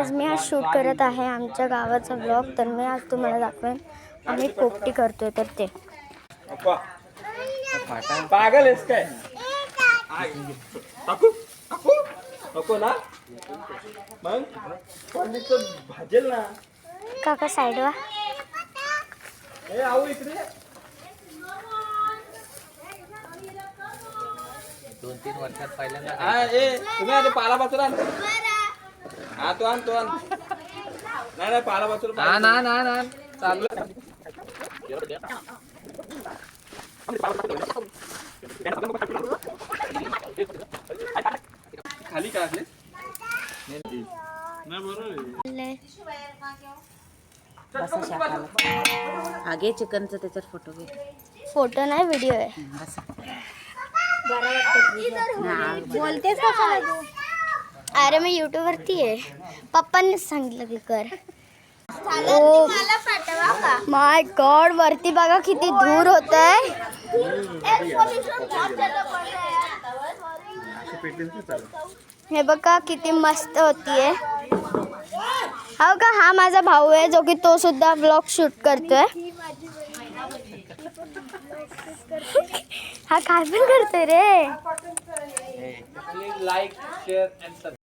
आज मी शूट करत आहे आमच्या गावाचा ब्लॉग. तर मी आज तुम्हाला दाखवेन आम्ही पोपटी करतोय तर ते. पागल आहेस काय? टाकू टाकू नको ना मग भाजेल ना. काका साईड वा. ए आऊ इकडे. 2-3 वर्षात पहिल्यांदा तुम्ही आता पाला बाजूला आण. हा तो आण नाही पाला बाजूला ना चालू खाली काढले. आगे चिकनचा त्याच्यात फोटो घे. फोटो नाही व्हिडिओ आहे. बोलतेस अरे मी यूट्यूब वरती आहे. पप्पांनीच सांगितलं की कर. माय गॉड वरती बघा किती धूर होतंय. हे बघा किती मस्त होतीये. हो का हा माझा भाऊ आहे जो की तो सुद्धा ब्लॉग शूट करतोय. हा काय पण करतोय रे. Like share and